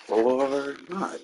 Or not.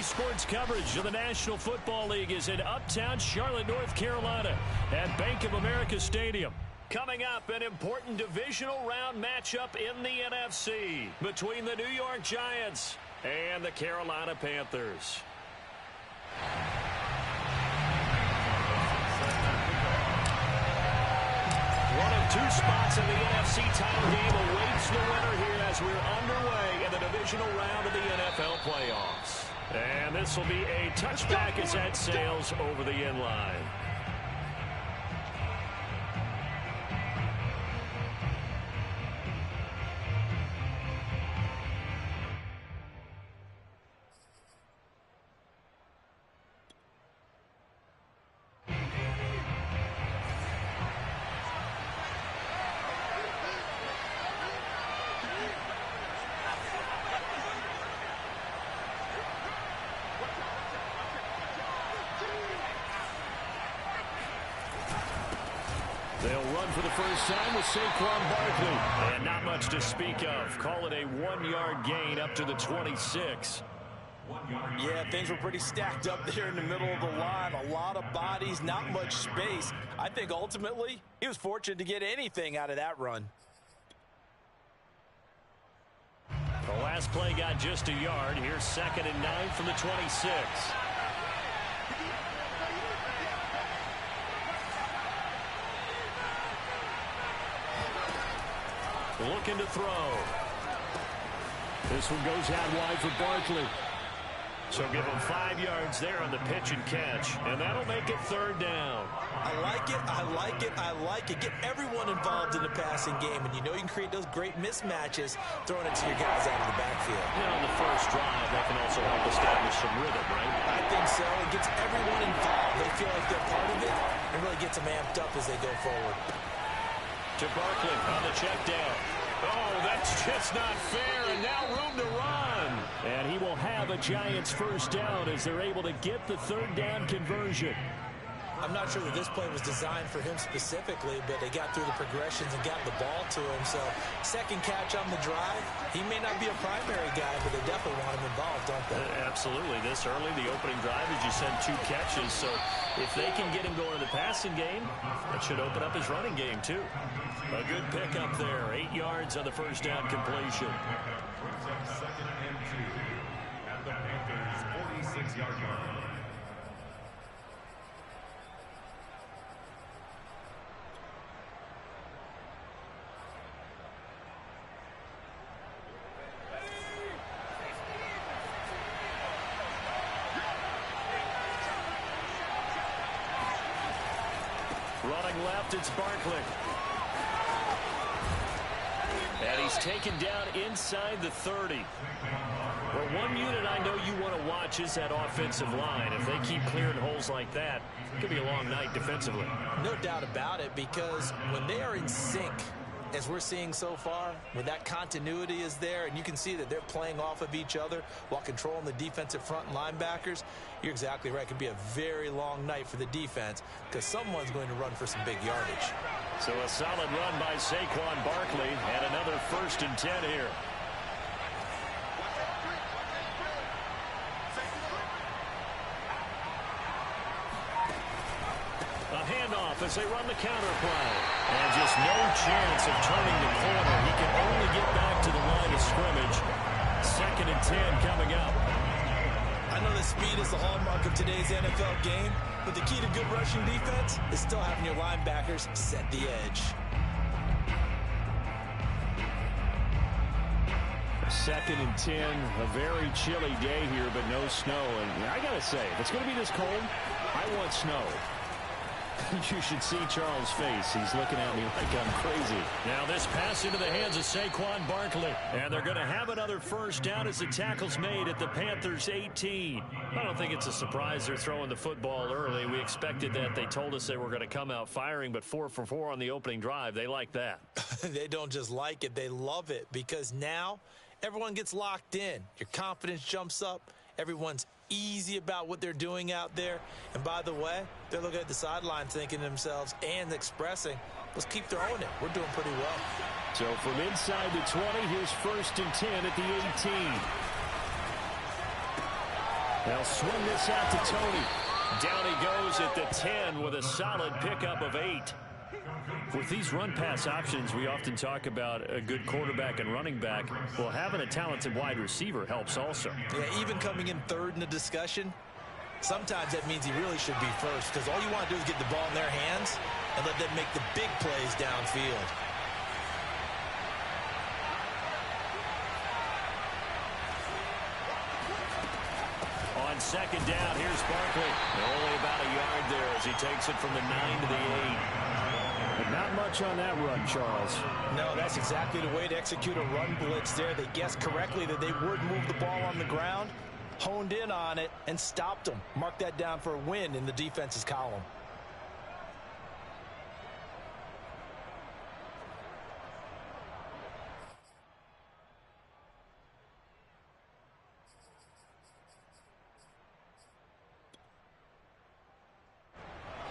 Sports coverage of the National Football League is in uptown Charlotte, North Carolina at Bank of America Stadium. Coming up, an important divisional round matchup in the NFC between the New York Giants and the Carolina Panthers. One of two spots in the NFC title game awaits the winner here as we're underway in the divisional round of the NFL playoffs. And this will be a touchback as that sails over the end line. They'll run for the first time with Saquon Barkley. And not much to speak of. Call it a 1-yard gain up to the 26. Yeah, things were pretty stacked up there in the middle of the line. A lot of bodies, not much space. I think ultimately he was fortunate to get anything out of that run. The last play got just a yard. Here's 2nd and 9 from the 26. Looking to throw. This one goes out wide for Barkley. So give him 5 yards there on the pitch and catch. And that'll make it 3rd down. I like it, I like it, I like it. Get everyone involved in the passing game. And you know you can create those great mismatches throwing it to your guys out of the backfield. And on the first drive, that can also help establish some rhythm, right? I think so. It gets everyone involved. They feel like they're part of it and really gets them amped up as they go forward. To Barkley on the check down. Oh, that's just not fair, and now room to run. And he will have a Giants first down as they're able to get the 3rd down conversion. I'm not sure that this play was designed for him specifically, but they got through the progressions and got the ball to him. So second catch on the drive. He may not be a primary guy, but they definitely want him involved, don't they? Absolutely. This early, the opening drive, as you said, 2 catches. So if they can get him going in the passing game, that should open up his running game too. A good pickup there. 8 yards on the first down completion. Second and 2 at the Panthers' 46-yard line. Running left, it's Barkley. And he's taken down inside the 30. Well, one unit I know you want to watch is that offensive line. If they keep clearing holes like that, it could be a long night defensively. No doubt about it, because when they are in sync, as we're seeing so far, when that continuity is there, and you can see that they're playing off of each other while controlling the defensive front linebackers, you're exactly right. It could be a very long night for the defense because someone's going to run for some big yardage. So a solid run by Saquon Barkley and another 1st and 10 here. A handoff as they run the counter play. And just no chance of turning the corner. He can only get back to the line of scrimmage. 2nd and 10 coming up. I know that speed is the hallmark of today's NFL game, but the key to good rushing defense is still having your linebackers set the edge. 2nd and 10, a very chilly day here, but no snow. And I got to say, if it's going to be this cold, I want snow. You should see Charles' face. He's looking at me like I'm crazy. Now this pass into the hands of Saquon Barkley. And they're going to have another 1st down as the tackle's made at the Panthers' 18. I don't think it's a surprise they're throwing the football early. We expected that. They told us they were going to come out firing, but 4 for 4 on the opening drive. They like that. They don't just like it. They love it because now everyone gets locked in. Your confidence jumps up. Everyone's easy about what they're doing out there. And by the way, they're looking at the sideline thinking to themselves and expressing, let's keep throwing it. We're doing pretty well. So from inside the 20, here's 1st and 10 at the 18. They'll swing this out to Tony. Down he goes at the 10 with a solid pickup of 8. With these run-pass options, we often talk about a good quarterback and running back. Well, having a talented wide receiver helps also. Yeah, even coming in 3rd in the discussion, sometimes that means he really should be 1st because all you want to do is get the ball in their hands and let them make the big plays downfield. On 2nd down, here's Barkley. Only about a yard there as he takes it from the 9 to the 8. But not much on that run, Charles. No, that's exactly the way to execute a run blitz there. They guessed correctly that they would move the ball on the ground, honed in on it, and stopped them. Mark that down for a win in the defense's column.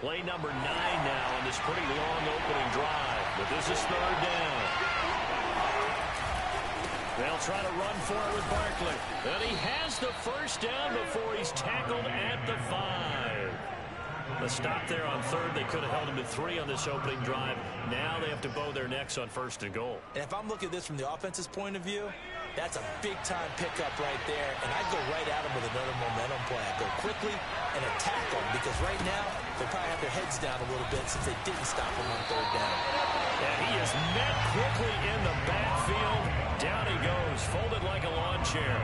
Play number 9 now on this pretty long opening drive. But this is 3rd down. They'll try to run for it with Barkley. And he has the 1st down before he's tackled at the 5. The stop there on 3rd. They could have held him to 3 on this opening drive. Now they have to bow their necks on 1st and goal. And if I'm looking at this from the offense's point of view, that's a big-time pickup right there. And I'd go right at him with another momentum play. I'd go quickly and attack them because right now they probably have their heads down a little bit since they didn't stop him on 3rd down. And he is met quickly in the backfield. Down he goes, folded like a lawn chair.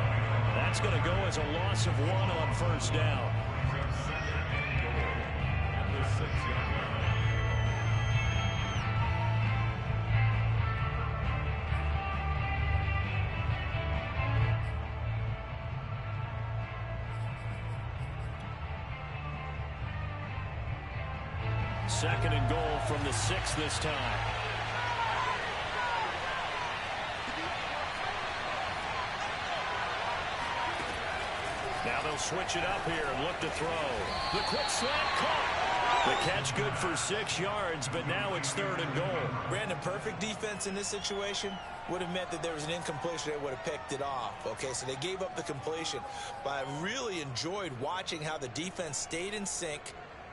That's going to go as a loss of 1 on 1st down. Second and goal from the 6 this time. Now they'll switch it up here and look to throw. The quick slant caught. The catch good for 6 yards, but now it's 3rd and goal. Brandon, perfect defense in this situation would have meant that there was an incompletion that would have picked it off. Okay, so they gave up the completion. But I really enjoyed watching how the defense stayed in sync,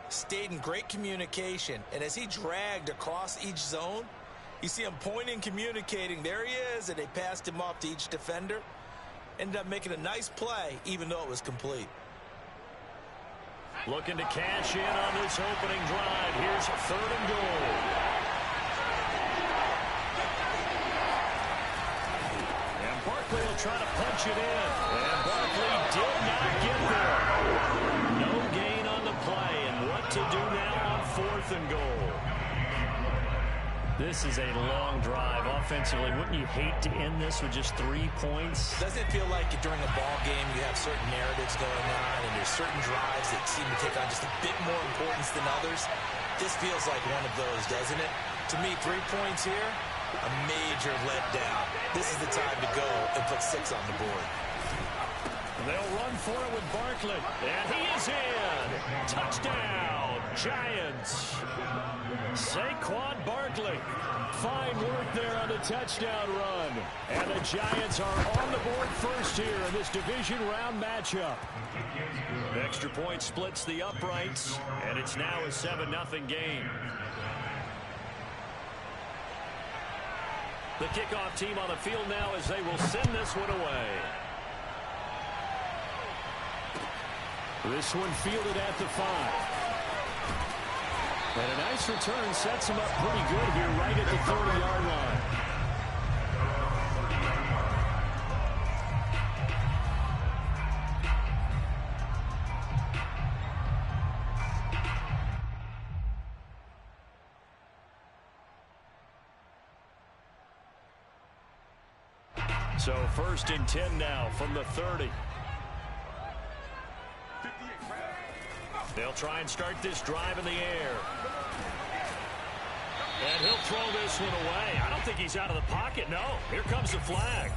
stayed in great communication, and as he dragged across each zone, you see him pointing, communicating. There he is, and they passed him off to each defender. Ended up making a nice play, even though it was complete. Looking to cash in on this opening drive. Here's 3rd and goal. And Barkley will try to punch it in. And Barkley did not get there. No gain on the play. And what to do now on 4th and goal? This is a long drive offensively. Wouldn't you hate to end this with just 3 points? Doesn't it feel like during a ball game you have certain narratives going on and there's certain drives that seem to take on just a bit more importance than others? This feels like one of those, doesn't it? To me, 3 points here, a major letdown. This is the time to go and put 6 on the board. They'll run for it with Barkley. And he is in. Touchdown, Giants. Saquon Barkley. Fine work there on the touchdown run. And the Giants are on the board first here in this division round matchup. Extra point splits the uprights, and it's now a 7-0 game. The kickoff team on the field now as they will send this one away. This one fielded at the 5. And a nice return sets him up pretty good here right at the 30-yard line. So 1st and 10 now from the 30. They'll try and start this drive in the air. And he'll throw this one away. I don't think he's out of the pocket. No, here comes the flag.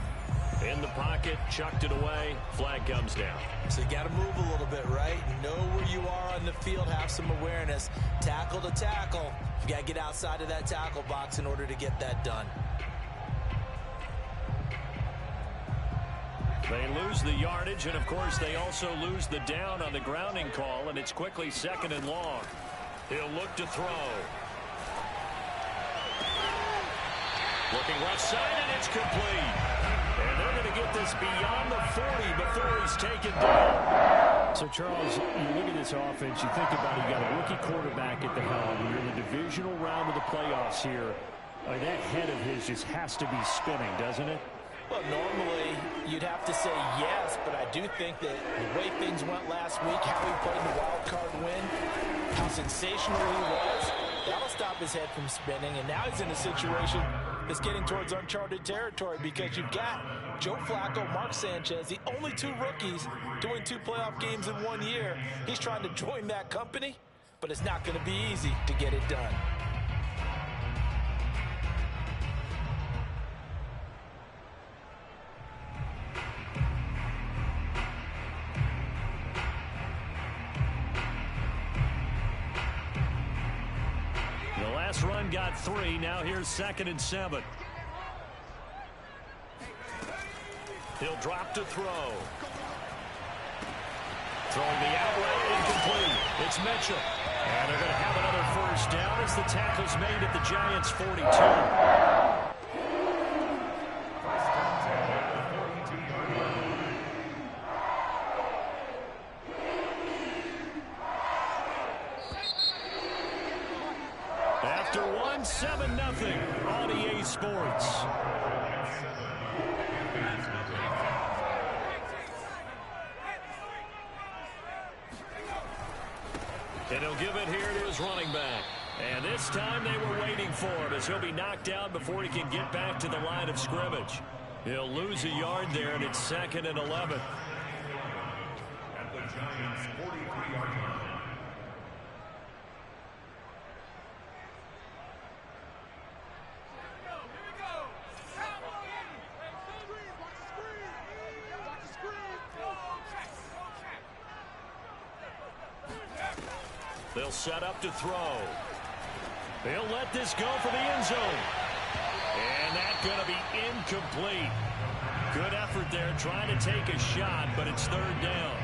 In the pocket, chucked it away. Flag comes down. So you got to move a little bit, right? Know where you are on the field. Have some awareness. Tackle to tackle. You got to get outside of that tackle box in order to get that done. They lose the yardage, and of course they also lose the down on the grounding call, and it's quickly 2nd and long. He'll look to throw. Looking left side, and it's complete. And they're going to get this beyond the 40 before he's taken down. So, Charles, you look at this offense, you think about it, you got a rookie quarterback at the helm. You're in the divisional round of the playoffs here. That head of his just has to be spinning, doesn't it? Well, normally you'd have to say yes, but I do think that the way things went last week, how he played the wild card win, how sensational he was, that'll stop his head from spinning. And now he's in a situation that's getting towards uncharted territory because you've got Joe Flacco, Mark Sanchez, the only 2 rookies to win 2 playoff games in 1 year. He's trying to join that company, but it's not going to be easy to get it done. Last run got 3. Now here's 2nd and 7. He'll drop to throw. Throwing the outright incomplete. It's Mitchell. And they're going to have another 1st down as the tackle's made at the Giants' 42. After 7-0 on EA Sports. And he'll give it here to his running back. And this time they were waiting for him as he'll be knocked down before he can get back to the line of scrimmage. He'll lose a yard there, and it's 2nd and 11. At the Giants' 43-yard line. They'll He'll set up to throw. He'll let this go for the end zone. And that's going to be incomplete. Good effort there trying to take a shot, but it's third down.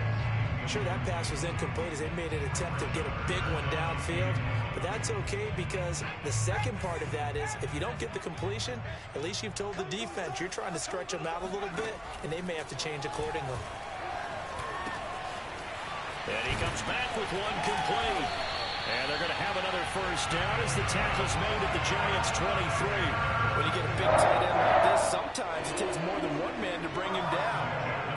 Sure, that pass was incomplete as they made an attempt to get a big one downfield. But that's okay because the second part of that is if you don't get the completion, at least you've told the defense you're trying to stretch them out a little bit, and they may have to change accordingly. And he comes back with one complete. And they're going to have another first down as the tackle's made at the Giants' 23. When you get a big tight end like this, sometimes it takes more than one man to bring him down.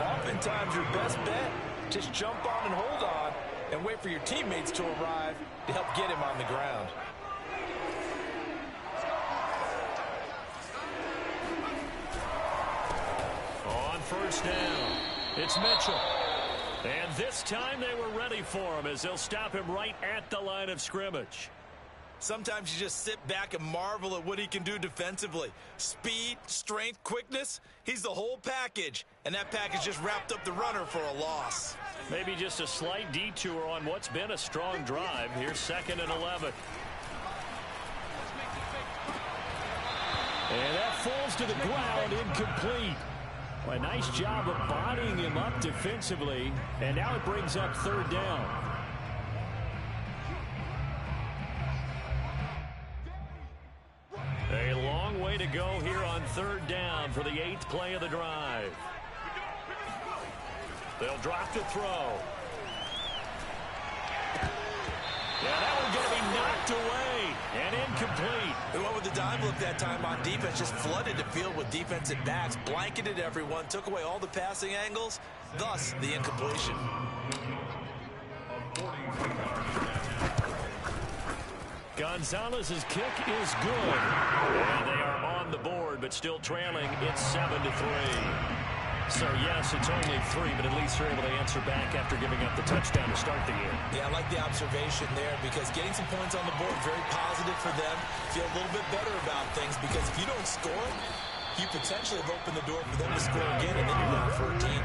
Oftentimes, your best bet, just jump on and hold on and wait for your teammates to arrive to help get him on the ground. On first down, it's Mitchell. And this time they were ready for him as they'll stop him right at the line of scrimmage. Sometimes you just sit back and marvel at what he can do defensively. Speed, strength, quickness, he's the whole package. And that package just wrapped up the runner for a loss. Maybe just a slight detour on what's been a strong drive. Here's 2nd and 11. And that falls to the ground, incomplete. Well, a nice job of bodying him up defensively. And now it brings up third down. A long way to go here on third down for the 8th play of the drive. They'll drop to throw. Yeah, that one's going to be knocked away and incomplete. They went with the dime look that time on defense, just flooded the field with defensive backs, blanketed everyone, took away all the passing angles, thus the incompletion. Gonzalez's kick is good. And they are on the board, but still trailing. It's 7-3. So, yes, it's only 3, but at least they're able to answer back after giving up the touchdown to start the game. Yeah, I like the observation there because getting some points on the board, very positive for them. Feel a little bit better about things because if you don't score, you potentially have opened the door for them to score again, and then you're down 14.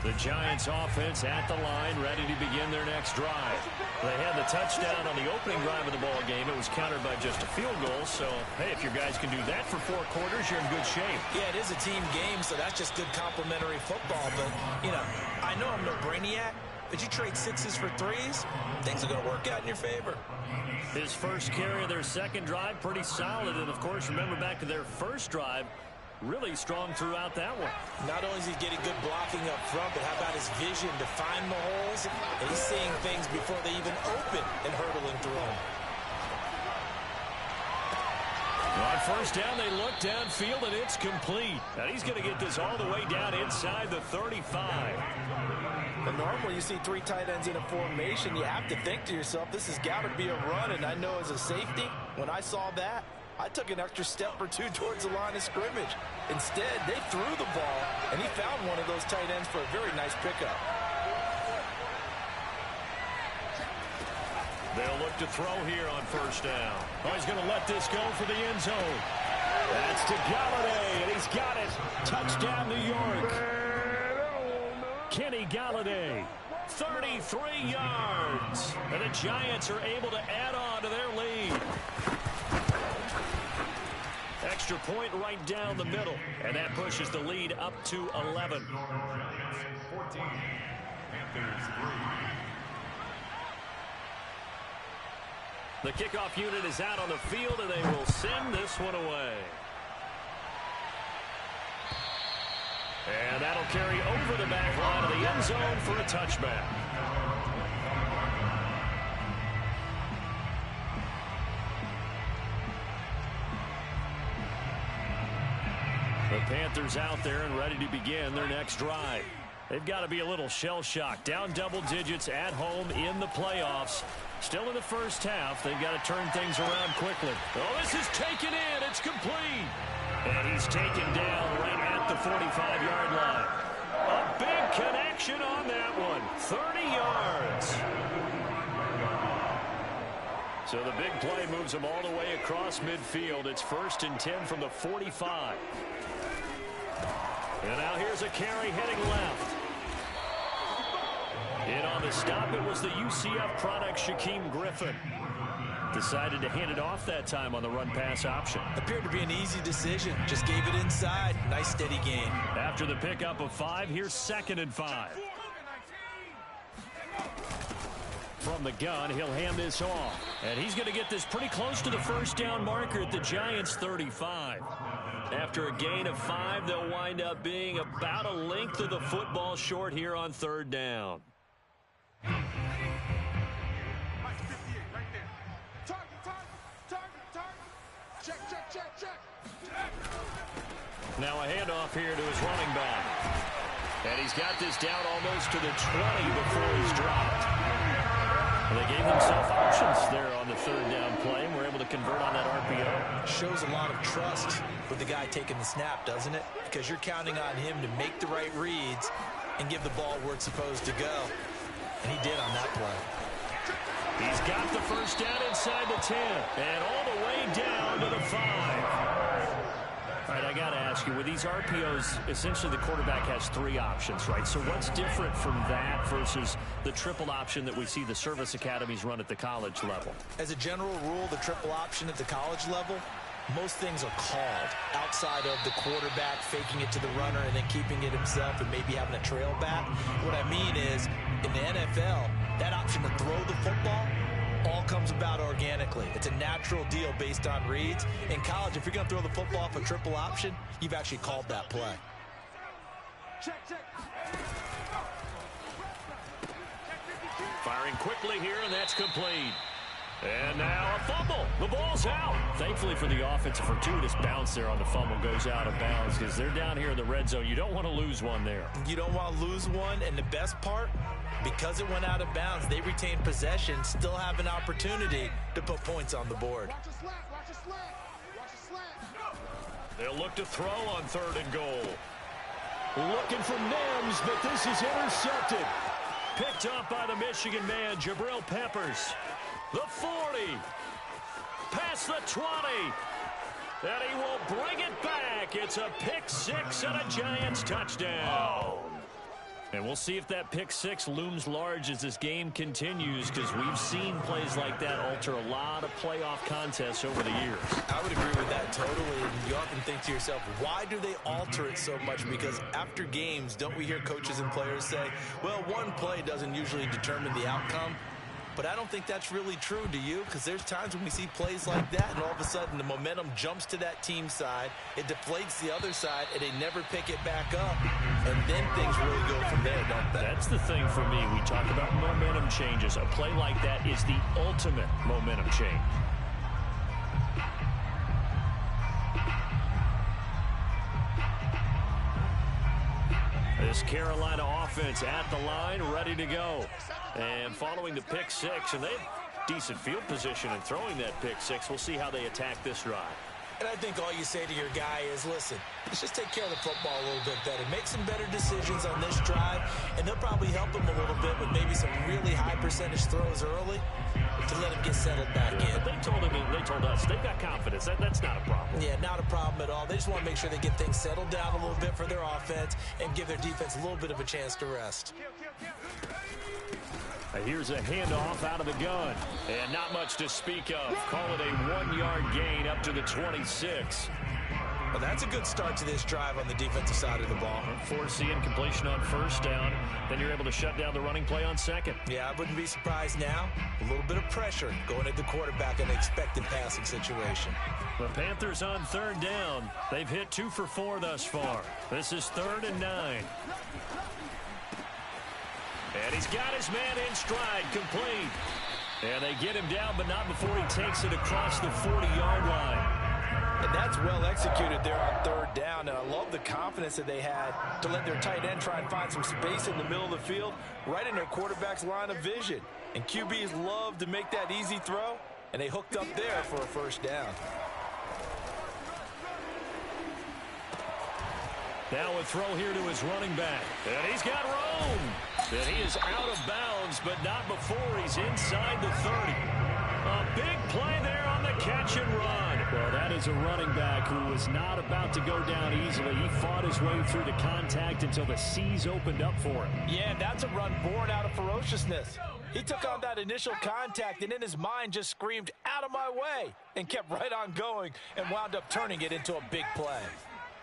The Giants offense at the line, ready to begin their next drive. They had the touchdown on the opening drive of the ball game. It was countered by just a field goal. So, hey, if your guys can do that for 4 quarters, you're in good shape. Yeah, it is a team game, so that's just good complementary football. But, you know, I know I'm no brainiac, but you trade 6s for 3s, things are going to work out in your favor. His first carry of their second drive, pretty solid. And, of course, remember back to their first drive, really strong throughout that one. Not only is he getting good blocking up front, but how about his vision to find the holes? And he's seeing things before they even open and hurdling through them. On first down, they look downfield, and it's complete. And he's going to get this all the way down inside the 35. And normally you see 3 tight ends in a formation, you have to think to yourself, this has got to be a run. And I know as a safety, when I saw that, I took an extra step or 2 towards the line of scrimmage. Instead, they threw the ball, and he found one of those tight ends for a very nice pickup. They'll look to throw here on first down. Oh, he's going to let this go for the end zone. That's to Galladay, and he's got it. Touchdown, New York. Kenny Galladay, 33 yards. And the Giants are able to add on to their lead. Extra point right down the middle, and that pushes the lead up to 11. 14, Panthers 3. The kickoff unit is out on the field, and they will send this one away. And that'll carry over the back line of the end zone for a touchback. The Panthers out there and ready to begin their next drive. They've got to be a little shell-shocked. Down double digits at home in the playoffs. Still in the first half. They've got to turn things around quickly. Oh, this is taken in. It's complete. And he's taken down right at the 45-yard line. A big connection. action on that one. 30 yards. So the big play moves them all the way across midfield. It's 1st and 10 from the 45. And now here's a carry heading left. In on the stop, it was the UCF product, Shaquem Griffin. Decided to hand it off that time on the run-pass option. Appeared to be an easy decision. Just gave it inside. Nice steady gain. After the pickup of 5, here's 2nd and 5. From the gun, he'll hand this off. And he's going to get this pretty close to the first down marker at the Giants' 35. After a gain of 5, they'll wind up being about a length of the football short here on 3rd down. Now a handoff here to his running back. And he's got this down almost to the 20 before he's dropped. And they gave themselves options there on the 3rd down play, and were able to convert on that RPO. Shows a lot of trust with the guy taking the snap, doesn't it? Because you're counting on him to make the right reads and give the ball where it's supposed to go. And he did on that play. He's got the first down inside the 10 and all the way down to the 5. All right, I got to ask you, with these RPOs, essentially the quarterback has 3 options, right? So what's different from that versus the triple option that we see the service academies run at the college level? As a general rule, the triple option at the college level, most things are called outside of the quarterback faking it to the runner and then keeping it himself and maybe having a trail back. What I mean is, in the NFL, that option to throw the football all comes about organically. It's a natural deal based on reads. In college, if you're going to throw the football off a triple option, you've actually called that play. Firing quickly here, and that's complete. And now a fumble. The ball's out. Thankfully for the offense, a fortuitous bounce there on the fumble goes out of bounds because they're down here in the red zone. You don't want to lose one there. You don't want to lose one, and the best part, because it went out of bounds, they retain possession, still have an opportunity to put points on the board. They'll look to throw on 3rd and goal. Looking for Mims, but this is intercepted. Picked up by the Michigan man, Jabril Peppers. The 40. Past the 20. And he will bring it back. It's a pick 6 and a Giants touchdown. And we'll see if that pick 6 looms large as this game continues, because we've seen plays like that alter a lot of playoff contests over the years. I would agree with that totally. And you often think to yourself, why do they alter it so much? Because after games, don't we hear coaches and players say, well, one play doesn't usually determine the outcome? But I don't think that's really true, do you? Because there's times when we see plays like that, and all of a sudden the momentum jumps to that team side, it deflates the other side, and they never pick it back up. And then things really go from there, don't they? That's the thing for me. We talk about momentum changes. A play like that is the ultimate momentum change. This Carolina offense at the line, ready to go. And following the pick 6, and they have decent field position in throwing that pick 6. We'll see how they attack this drive. And I think all you say to your guy is, listen, let's just take care of the football a little bit better. Make some better decisions on this drive, and they'll probably help him a little bit with maybe some really high percentage throws early to let him get settled back in. But they told us they've got confidence. That's not a problem. Yeah, not a problem at all. They just want to make sure they get things settled down a little bit for their offense and give their defense a little bit of a chance to rest. Here's a handoff out of the gun. And not much to speak of. Call it a 1-yard gain up to the 26. Well, that's a good start to this drive on the defensive side of the ball. Forcing completion on 1st down. Then you're able to shut down the running play on 2nd. Yeah, I wouldn't be surprised now. A little bit of pressure going at the quarterback in an expected passing situation. The Panthers on 3rd down. They've hit 2 for 4 thus far. This is 3rd and 9. And he's got his man in stride, complete. And they get him down, but not before he takes it across the 40-yard line. And that's well executed there on 3rd down. And I love the confidence that they had to let their tight end try and find some space in the middle of the field, right in their quarterback's line of vision. And QBs love to make that easy throw, and they hooked up there for a 1st down. Now a throw here to his running back. And he's got room. And he is out of bounds, but not before he's inside the 30. A big play there on the catch and run. Well, that is a running back who was not about to go down easily. He fought his way through the contact until the seas opened up for him. Yeah, that's a run born out of ferociousness. He took on that initial contact and in his mind just screamed, "Out of my way," and kept right on going and wound up turning it into a big play.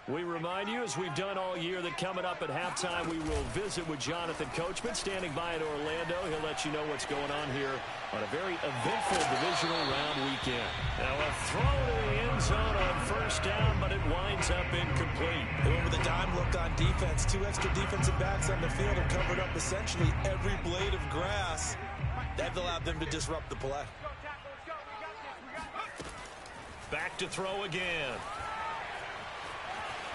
We remind you, as we've done all year, that coming up at halftime, we will visit with Jonathan Coachman, standing by in Orlando. He'll let you know what's going on here on a very eventful divisional round weekend. Now a throw to the end zone on first down, but it winds up incomplete. They went with a dime look on defense. Two extra defensive backs on the field have covered up essentially every blade of grass. That allowed them to disrupt the play. Back to throw again.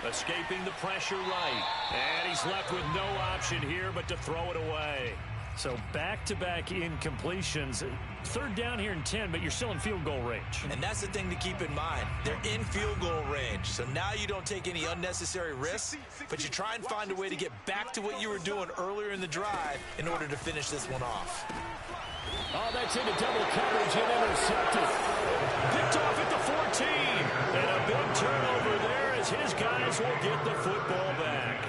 Escaping the pressure right. And he's left with no option here but to throw it away. So back-to-back incompletions. Third down here in 10, but you're still in field goal range. And that's the thing to keep in mind. They're in field goal range. So now you don't take any unnecessary risks, but you try and find a way to get back to what you were doing earlier in the drive in order to finish this one off. Oh, that's into double coverage and intercepted. Picked off at the 14. And a big turnover there as his guys will get the football back.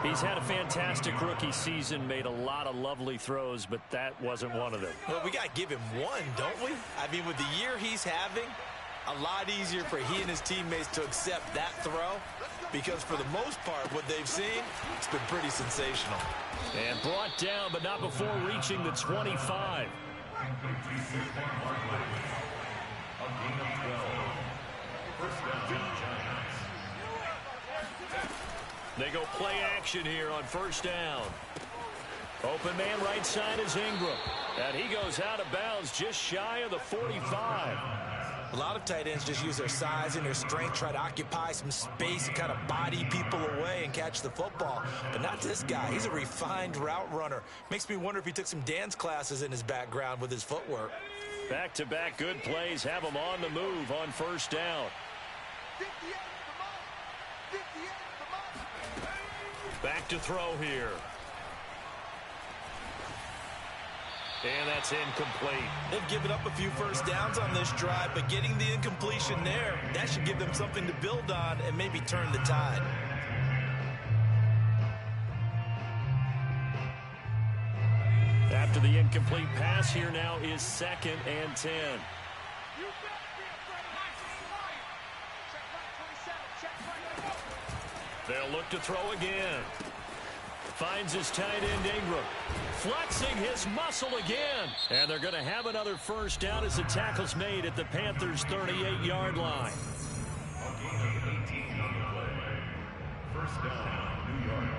He's had a fantastic rookie season, made a lot of lovely throws, but that wasn't one of them. Well, we got to give him one, don't we? I mean, with the year he's having, a lot easier for he and his teammates to accept that throw because for the most part, what they've seen, it's been pretty sensational. And brought down, but not before reaching the 25. They go play action here on first down. Open man right side is Ingram. And he goes out of bounds just shy of the 45. A lot of tight ends just use their size and their strength, try to occupy some space and kind of body people away and catch the football. But not this guy. He's a refined route runner. Makes me wonder if he took some dance classes in his background with his footwork. Back-to-back good plays have him on the move on first down. Back to throw here. And that's incomplete. They've given up a few first downs on this drive, but getting the incompletion there, that should give them something to build on and maybe turn the tide. After the incomplete pass, here now is 2nd and 10. They'll look to throw again. Finds his tight end Ingram. Flexing his muscle again. And they're going to have another first down as the tackle's made at the Panthers' 38-yard line. First down, New York.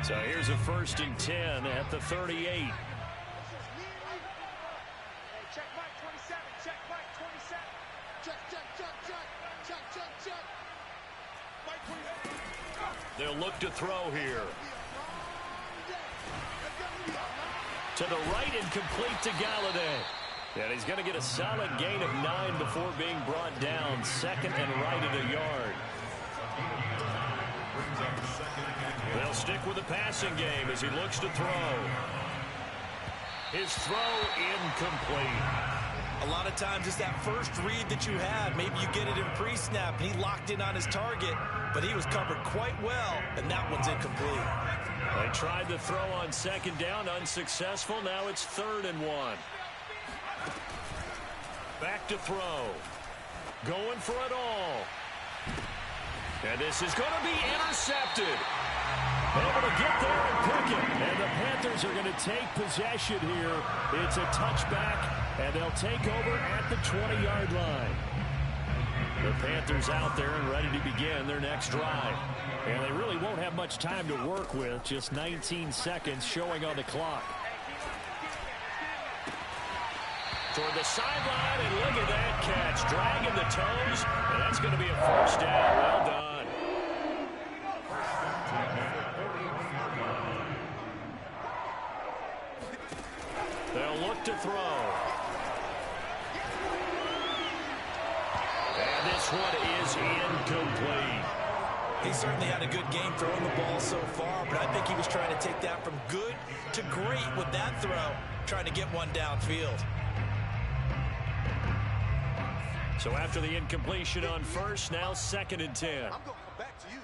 So here's a 1st and 10 at the 38. They'll look to throw here. To the right and complete to Galladay. And he's going to get a solid gain of 9 before being brought down. 2nd and right at a yard. They'll stick with the passing game as he looks to throw. His throw incomplete. A lot of times it's that first read that you have. Maybe you get it in pre-snap, and he locked in on his target, but he was covered quite well, and that one's incomplete. They tried the throw on 2nd down, unsuccessful. Now it's 3rd and 1. Back to throw. Going for it all. And this is going to be intercepted. Able to get there and pick it. And the Panthers are going to take possession here. It's a touchback, and they'll take over at the 20-yard line. The Panthers out there and ready to begin their next drive. And they really won't have much time to work with. Just 19 seconds showing on the clock. Toward the sideline, and look at that catch. Dragging the toes, and that's going to be a first down. Well done. They'll look to throw. And this one is incomplete. He certainly had a good game throwing the ball so far, but I think he was trying to take that from good to great with that throw, trying to get one downfield. So after the incompletion on first, now 2nd and 10. I'm going to come back to you.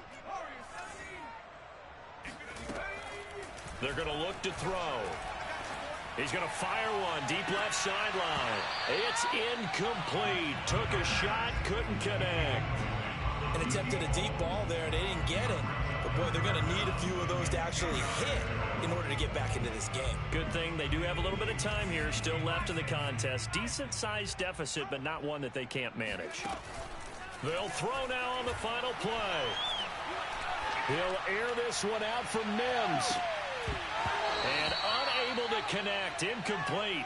They're going to look to throw. He's going to fire one deep left sideline. It's incomplete. Took a shot, couldn't connect. And attempted a deep ball there, and they didn't get it. But, boy, they're going to need a few of those to actually hit in order to get back into this game. Good thing they do have a little bit of time here still left in the contest. Decent-sized deficit, but not one that they can't manage. They'll throw now on the final play. He'll air this one out from Mims. And unable to connect. Incomplete.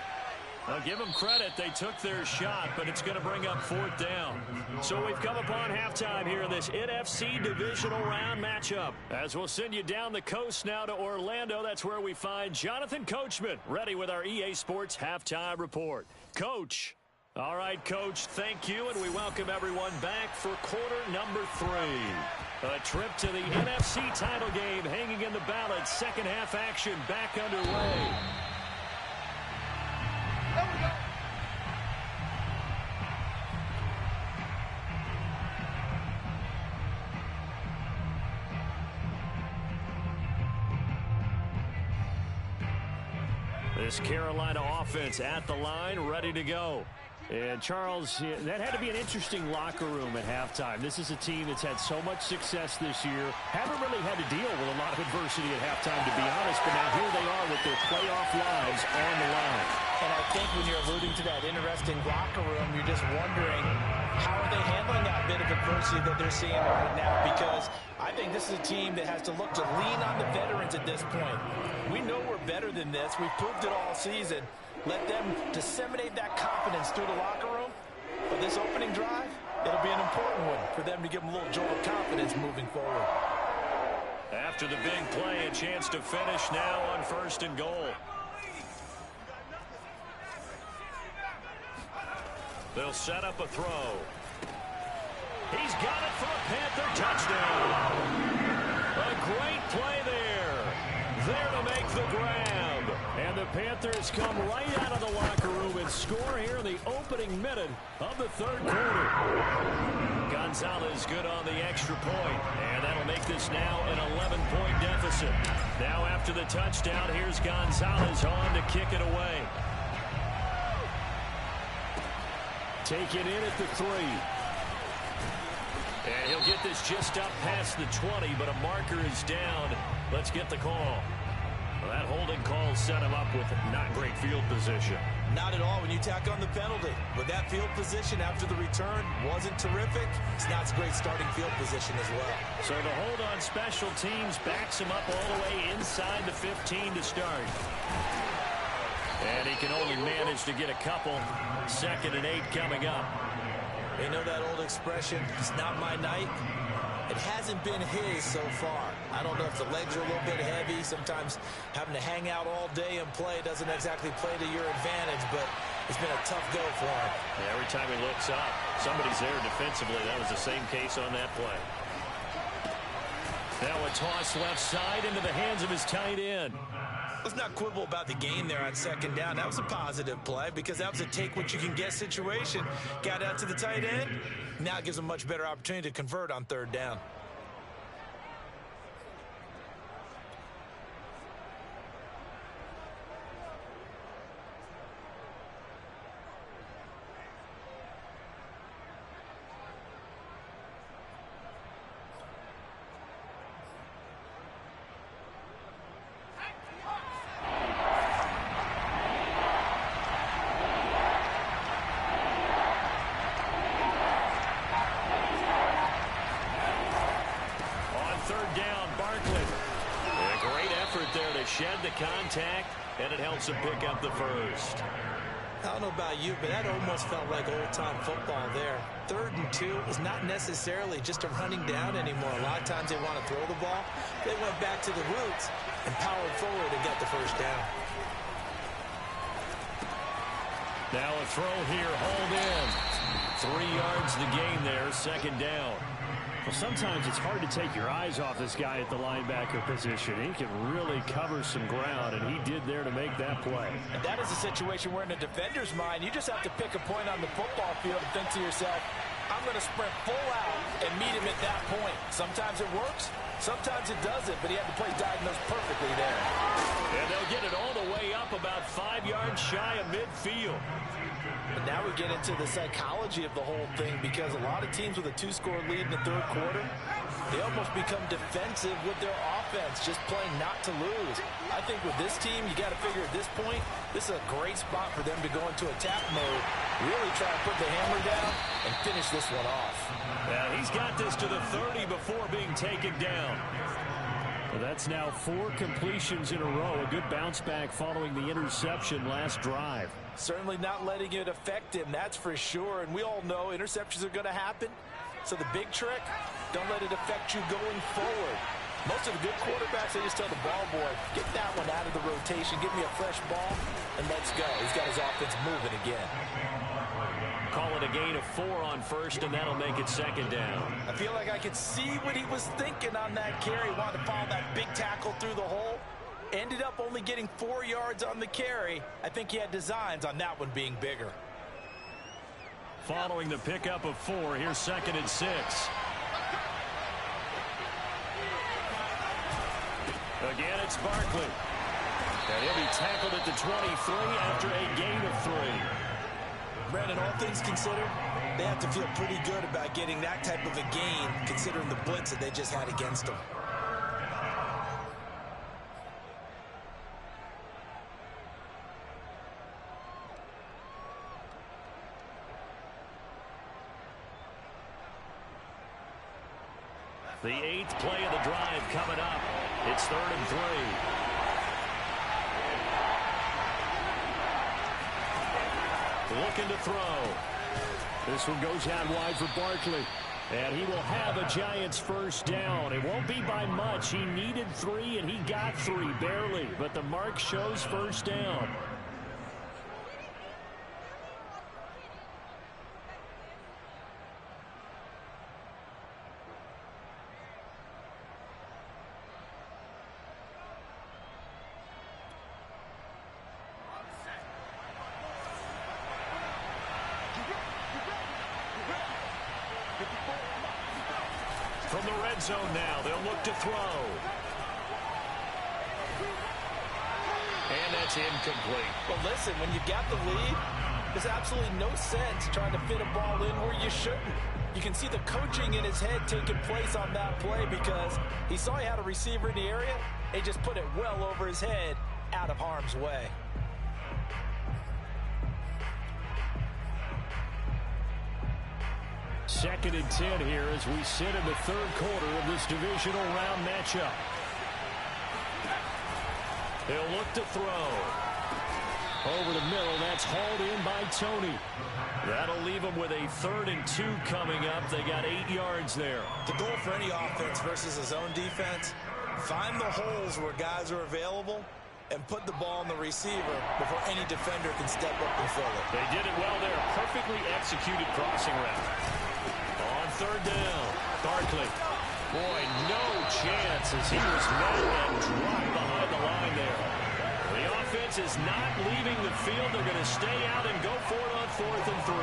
I'll give them credit. They took their shot, but it's going to bring up 4th down. So we've come upon halftime here in this NFC divisional round matchup. As we'll send you down the coast now to Orlando, that's where we find Jonathan Coachman, ready with our EA Sports halftime report. Coach. All right, Coach, thank you, and we welcome everyone back for quarter number 3. A trip to the NFC title game hanging in the balance. Second half action back underway. There we go. This Carolina offense at the line, ready to go. And, Charles, that had to be an interesting locker room at halftime. This is a team that's had so much success this year. Haven't really had to deal with a lot of adversity at halftime, to be honest. But now here they are with their playoff lives on the line. And I think when you're alluding to that interesting locker room, you're just wondering how are they handling that bit of adversity that they're seeing right now? Because I think this is a team that has to look to lean on the veterans at this point. We know we're better than this. We've proved it all season. Let them disseminate that confidence through the locker room. For this opening drive, it'll be an important one for them to give them a little jolt of confidence moving forward. After the big play, a chance to finish now on 1st and goal. They'll set up a throw. He's got it for a Panther touchdown. A great play there. There to make the grab. And the Panthers come right out of the locker room and score here in the opening minute of the 3rd quarter. Gonzalez good on the extra point. And that'll make this now an 11-point deficit. Now after the touchdown, here's Gonzalez on to kick it away. Taken in at the 3. And he'll get this just up past the 20, but a marker is down. Let's get the call. Well, that holding call set him up with not great field position. Not at all when you tack on the penalty. But that field position after the return wasn't terrific. It's not a great starting field position as well. So the hold on special teams backs him up all the way inside the 15 to start. And he can only manage to get a couple. 2nd and 8 coming up. You know that old expression, it's not my night. It hasn't been his so far. I don't know if the legs are a little bit heavy. Sometimes having to hang out all day and play doesn't exactly play to your advantage, but it's been a tough go for him. Yeah, every time he looks up, somebody's there defensively. That was the same case on that play. Now a toss left side into the hands of his tight end. Let's not quibble about the gain there on 2nd down. That was a positive play because that was a take-what-you-can-get situation. Got out to the tight end. Now it gives him a much better opportunity to convert on 3rd down. Shed the contact, and it helps him pick up the 1st. I don't know about you, but that almost felt like old-time football there. 3rd and 2 is not necessarily just a running down anymore. A lot of times they want to throw the ball. They went back to the roots and powered forward and got the 1st down. Now a throw here, hauled in. 3 yards the gain there, second down. Well, sometimes it's hard to take your eyes off this guy at the linebacker position. He can really cover some ground, and he did there to make that play. And that is a situation where in a defender's mind, you just have to pick a point on the football field and think to yourself, I'm going to sprint full out and meet him at that point. Sometimes it works, sometimes it doesn't, but he had the play diagnosed perfectly there. And they'll get it all the way up about 5 yards shy of midfield. But now we get into the psychology of the whole thing, because a lot of teams with a 2-score lead in the third quarter, they almost become defensive with their offense, just playing not to lose. I think with this team, you got to figure at this point, this is a great spot for them to go into attack mode, really try to put the hammer down and finish this one off. Yeah, he's got this to the 30 before being taken down. Well, that's now 4 completions in a row. A good bounce back following the interception last drive. Certainly not letting it affect him, that's for sure. And we all know interceptions are going to happen. So the big trick, don't let it affect you going forward. Most of the good quarterbacks, they just tell the ball boy, get that one out of the rotation, give me a fresh ball, and let's go. He's got his offense moving again. Call it a gain of 4 on first, and that'll make it second down. I feel like I could see what he was thinking on that carry. Wanted to follow that big tackle through the hole. Ended up only getting 4 yards on the carry. I think he had designs on that one being bigger. Following the pickup of 4, here's 2nd and 6. Again, it's Barkley. And he'll be tackled at the 23 after a gain of 3. Brandon, all things considered, they have to feel pretty good about getting that type of a gain, considering the blitz that they just had against them. The 8th play of the drive coming up. It's 3rd and 3. Looking to throw. This one goes out wide for Barkley. And he will have a Giants first down. It won't be by much. He needed 3, and he got 3, barely. But the mark shows first down. From the red zone now, they'll look to throw. And that's incomplete. Well, listen, when you got the lead, there's absolutely no sense trying to fit a ball in where you shouldn't. You can see the coaching in his head taking place on that play, because he saw he had a receiver in the area. He just put it well over his head, out of harm's way. Second and 10 here as we sit in the third quarter of this divisional round matchup. They'll look to throw. Over the middle, that's hauled in by Tony. That'll leave them with a 3rd and 2 coming up. They got 8 yards there. The goal for any offense versus a zone defense, find the holes where guys are available and put the ball in the receiver before any defender can step up and fill it. They did it well there. Perfectly executed crossing route. On 3rd down, Barkley. Boy, no chance as he was met and dropped behind the line there. The offense is not leaving the field. They're going to stay out and go for it on 4th and 3.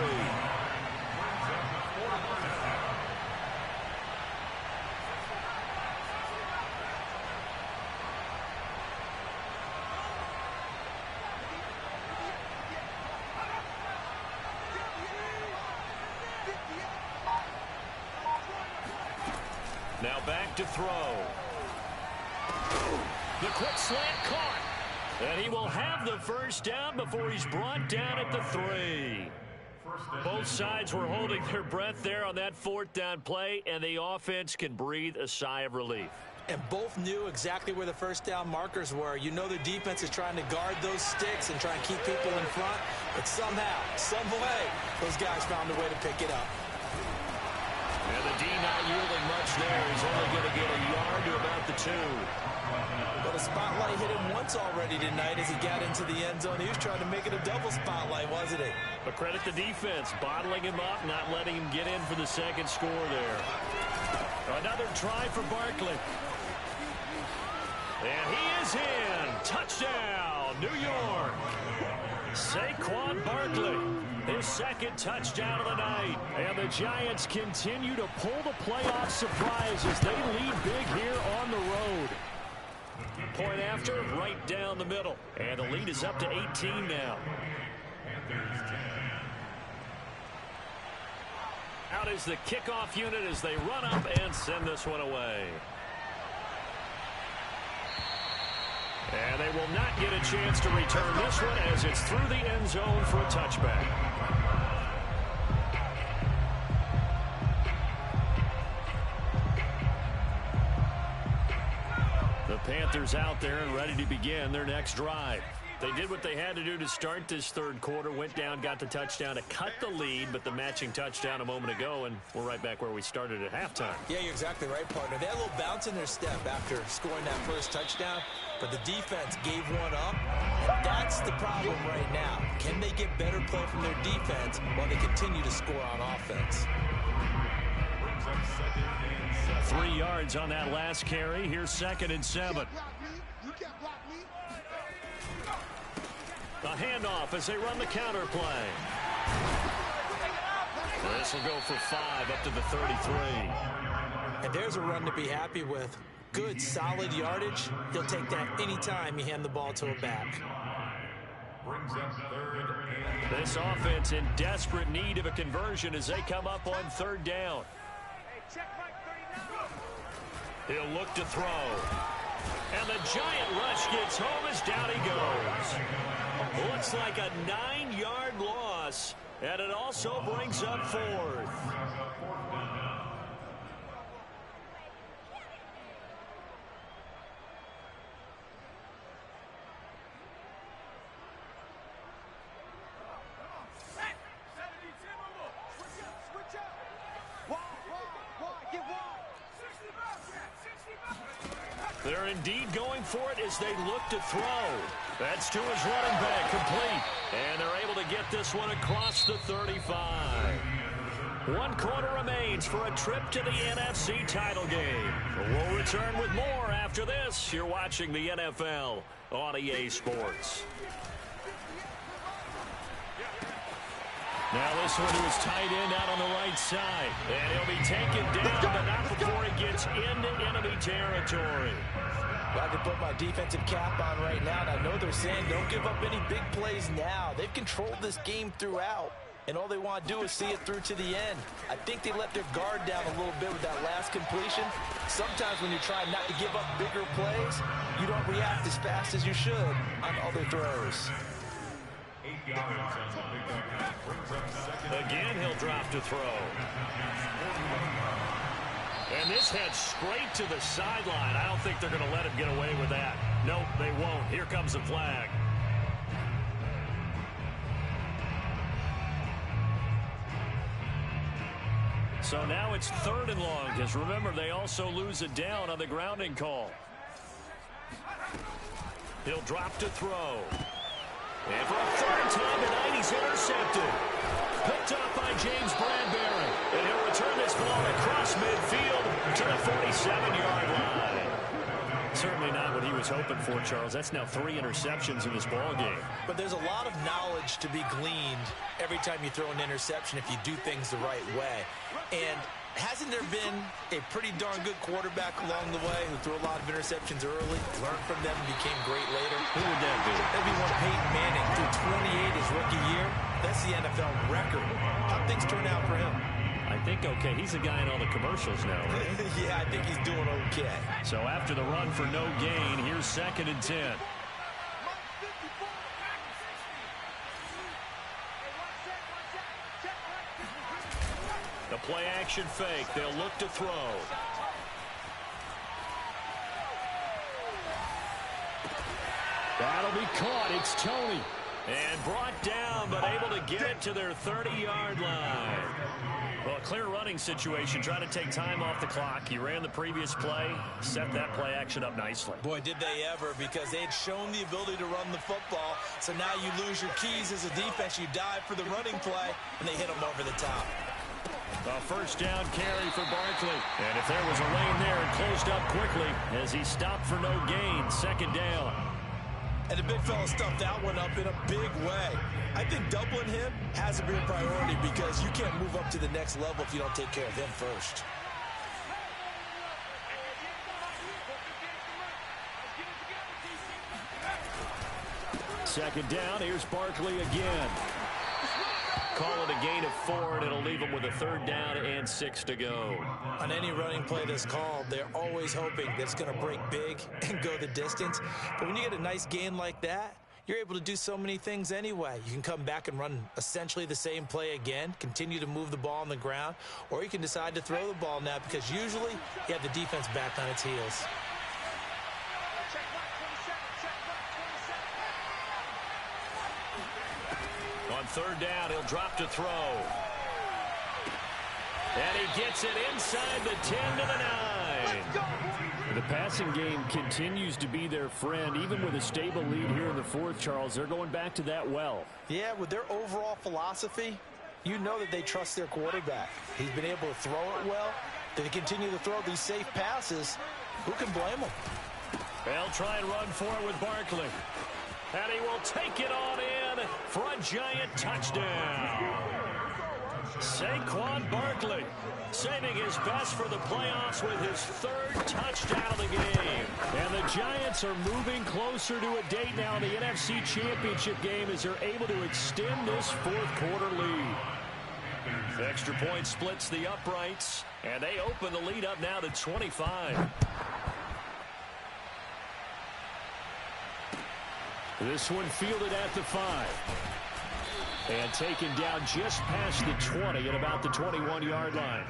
Now back to throw. The quick slant caught. And he will have the first down before he's brought down at the 3. Both sides were holding their breath there on that 4th down play, and the offense can breathe a sigh of relief. And both knew exactly where the first down markers were. You know the defense is trying to guard those sticks and try and keep people in front. But somehow, some way, those guys found a way to pick it up. And the D not yielding much there. He's only going to get a yard to about the 2. But a spotlight hit him once already tonight as he got into the end zone. He was trying to make it a double spotlight, wasn't he? But credit the defense, bottling him up, not letting him get in for the second score there. Another try for Barkley. And he is in. Touchdown, New York. Saquon Barkley, his second touchdown of the night. And the Giants continue to pull the playoff surprise as they lead big here on the road. Point after, right down the middle. And the lead is up to 18 now. Out is the kickoff unit as they run up and send this one away. And they will not get a chance to return this one as it's through the end zone for a touchback. The Panthers out there and ready to begin their next drive. They did what they had to do to start this third quarter, went down, got the touchdown to cut the lead, but the matching touchdown a moment ago, and we're right back where we started at halftime. Yeah, you're exactly right, partner. They had a little bounce in their step after scoring that first touchdown, but the defense gave one up. That's the problem right now. Can they get better play from their defense while they continue to score on offense? 3 yards on that last carry. Here's 2nd and 7. A handoff as they run the counter play. This will go for 5 up to the 33. And there's a run to be happy with. Good, solid yardage. He'll take that anytime you hand the ball to a back. This offense in desperate need of a conversion as they come up on 3rd down. He'll look to throw. And the giant rush gets home as down he goes. Looks like a 9-yard loss, and it also brings up 4th. They're indeed going for it as they look to throw. That's to his running back, complete. And they're able to get this one across the 35. 1 quarter remains for a trip to the NFC title game. We'll return with more after this. You're watching the NFL on EA Sports. Now this one to his tight end out on the right side. And he'll be taken down, but not before he gets into enemy territory. I can put my defensive cap on right now, and I know they're saying don't give up any big plays now. They've controlled this game throughout, and all they want to do is see it through to the end. I think they let their guard down a little bit with that last completion. Sometimes when you're trying not to give up bigger plays, you don't react as fast as you should on other throws. Again, he'll drop to throw. And this heads straight to the sideline. I don't think they're going to let him get away with that. Nope, they won't. Here comes the flag. So now it's 3rd and long, because remember, they also lose it down on the grounding call. He'll drop to throw. And for a 3rd time tonight, he's intercepted. Picked up by James Bradbury. And he'll return this ball across midfield to the 47-yard line. Certainly not what he was hoping for, Charles. That's now 3 interceptions in this ball game. But there's a lot of knowledge to be gleaned every time you throw an interception if you do things the right way. And hasn't there been a pretty darn good quarterback along the way who threw a lot of interceptions early, learned from them, and became great later? Who would that be? That'd be one Peyton Manning. Threw 28 his rookie year. That's the NFL record. How'd things turn out for him? I think okay. He's the guy in all the commercials now, right? Yeah, I think he's doing okay. So after the run for no gain, here's 2nd and 10. The play action fake. They'll look to throw. That'll be caught. It's Tony. And brought down, but able to get it to their 30-yard line. Well, a clear running situation, trying to take time off the clock. He ran the previous play, set that play action up nicely. Boy, did they ever, because they had shown the ability to run the football. So now you lose your keys as a defense. You dive for the running play, and they hit them over the top. A first down carry for Barkley. And if there was a lane there, it closed up quickly as he stopped for no gain. Second down. And the big fella stuffed that one up in a big way. I think doubling him has to be a priority because you can't move up to the next level if you don't take care of him first. Second down, here's Barkley again. Call it a gain of 4, and it'll leave him with a third down and 6 to go. On any running play that's called, they're always hoping that it's going to break big and go the distance. But when you get a nice gain like that, you're able to do so many things anyway. You can come back and run essentially the same play again, continue to move the ball on the ground, or you can decide to throw the ball now because usually you have the defense back on its heels. On third down, he'll drop to throw. And he gets it inside the 10 to the 9. The passing game continues to be their friend. Even with a stable lead here in the fourth, Charles, they're going back to that well. Yeah, with their overall philosophy, you know that they trust their quarterback. He's been able to throw it well. They continue to throw these safe passes. Who can blame them? They'll try and run for it with Barkley. And he will take it on in for a giant touchdown. Saquon Barkley saving his best for the playoffs with his third touchdown of the game. And the Giants are moving closer to a date now in the NFC Championship game as they're able to extend this fourth quarter lead. The extra point splits the uprights, and they open the lead up now to 25. This one fielded at the 5. And taken down just past the 20 at about the 21-yard line.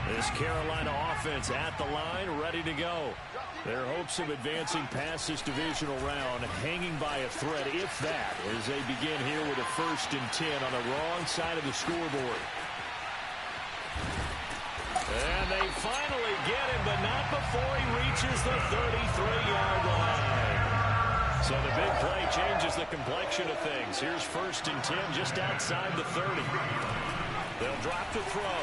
This Carolina offense at the line, ready to go. Their hopes of advancing past this divisional round hanging by a thread, if that, as they begin here with a 1st and 10 on the wrong side of the scoreboard. And they finally get him, but not before he reaches the 33-yard line. So the big play changes the complexion of things. Here's 1st and 10 just outside the 30. They'll drop to throw.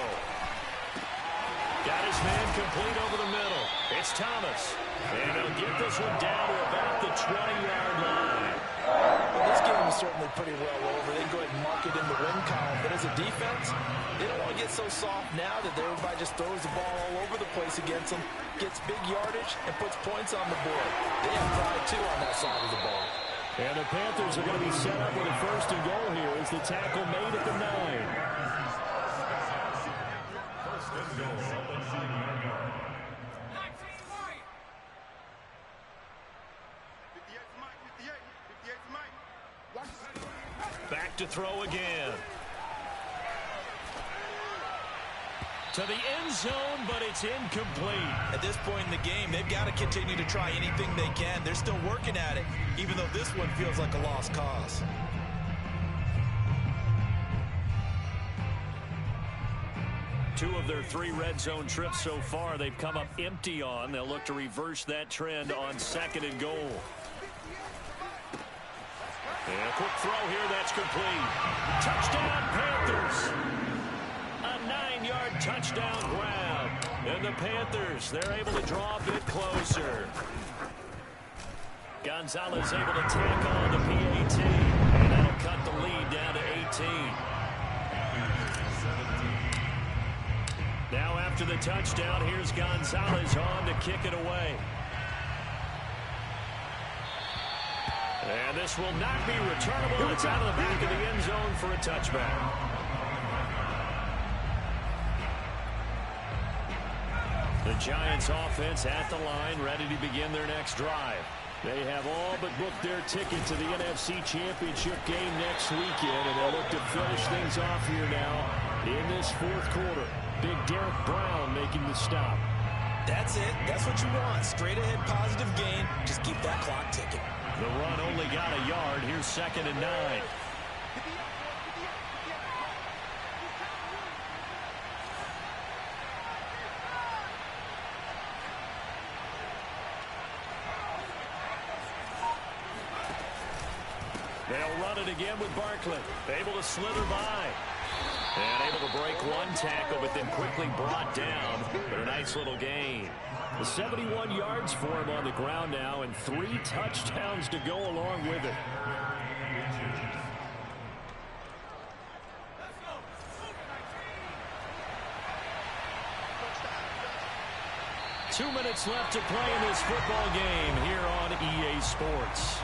Got his man complete over the middle. It's Thomas. And he'll get this one down to about the 20-yard line. Well, this game is certainly pretty well over. They can go ahead and mark it in the win column. But as a defense, they don't want to get so soft now that everybody just throws the ball all over the place against them, gets big yardage, and puts points on the board. They have pride, too, on that side of the ball. And the Panthers are going to be set up with a 1st and goal here as the tackle made at the 9. Back to throw again. To the end zone, but it's incomplete. At this point in the game, they've got to continue to try anything they can. They're still working at it, even though this one feels like a lost cause. Two of their 3 red zone trips so far, they've come up empty on. They'll look to reverse that trend on 2nd and goal. And a quick throw here, that's complete. Touchdown, Panthers. A 9-yard touchdown grab. And the Panthers, they're able to draw a bit closer. Gonzalez able to tack on the PAT. And that'll cut the lead down to 18. Now after the touchdown, here's Gonzalez on to kick it away. And this will not be returnable. It's out of the back of the end zone for a touchback. The Giants offense at the line, ready to begin their next drive. They have all but booked their ticket to the NFC Championship game next weekend, and they'll look to finish things off here now in this fourth quarter. Big Derek Brown making the stop. That's it. That's what you want. Straight ahead positive gain. Just keep that clock ticking. The run only got a yard. Here's 2nd and 9. They'll run it again with Barkley. Able to slither by. And able to break one tackle, but then quickly brought down. But a nice little gain. The 71 yards for him on the ground now, and 3 touchdowns to go along with it. Two minutes left to play in this football game here on EA Sports.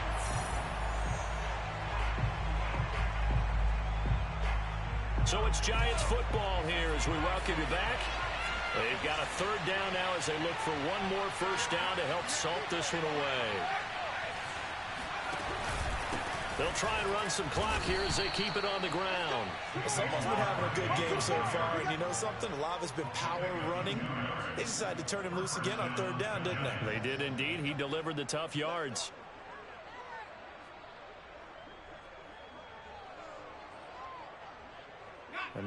So it's Giants football here as we welcome you back. They've got a 3rd down now as they look for one more first down to help salt this one away. They'll try and run some clock here as they keep it on the ground. Someone's been having a good game so far, and you know something? A lot of it's been power running. They decided to turn him loose again on 3rd down, didn't they? They did indeed. He delivered the tough yards.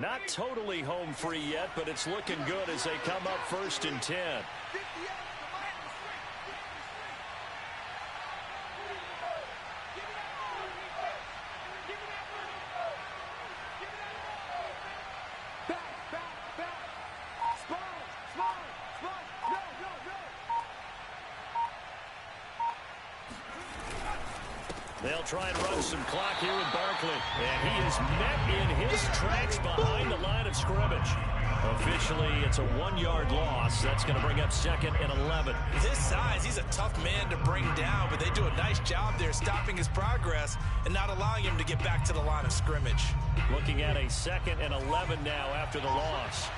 Not totally home free yet, but it's looking good as they come up 1st and 10. They'll try and run some clock here with Barkley. And he is met in his tracks behind the line of scrimmage. Officially, it's a 1-yard loss. That's going to bring up 2nd and 11. With his size, he's a tough man to bring down, but they do a nice job there stopping his progress and not allowing him to get back to the line of scrimmage. Looking at a 2nd and 11 now after the loss.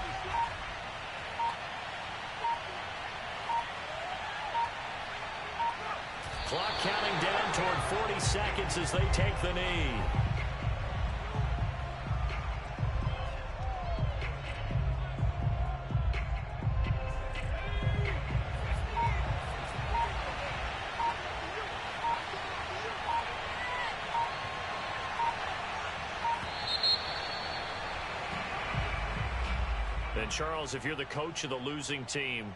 Clock counting down toward 40 seconds as they take the knee. And Charles, if you're the coach of the losing team,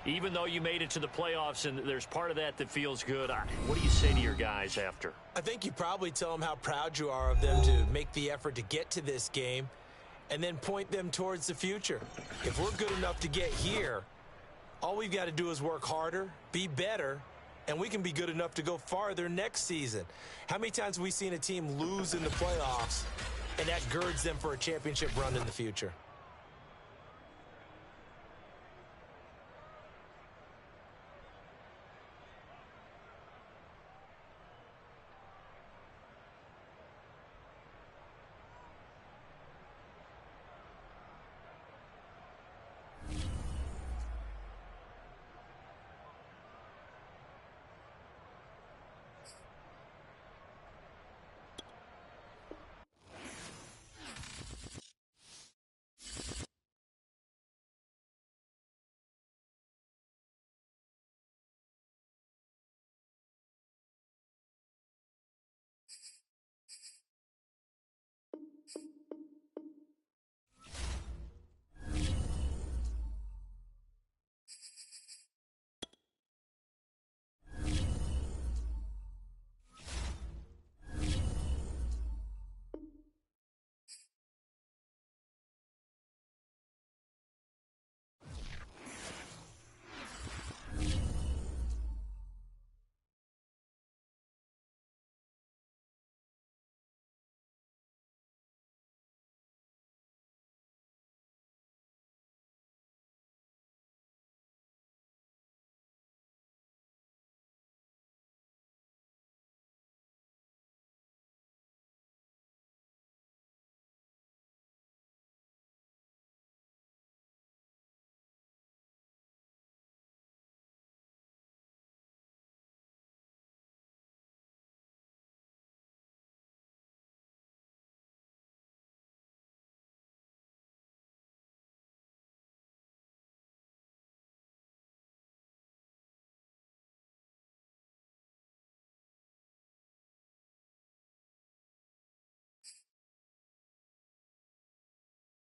even though you made it to the playoffs and there's part of that that feels good, what do you say to your guys after? I think you probably tell them how proud you are of them to make the effort to get to this game and then point them towards the future. If we're good enough to get here, all we've got to do is work harder, be better, and we can be good enough to go farther next season. How many times have we seen a team lose in the playoffs and that girds them for a championship run in the future?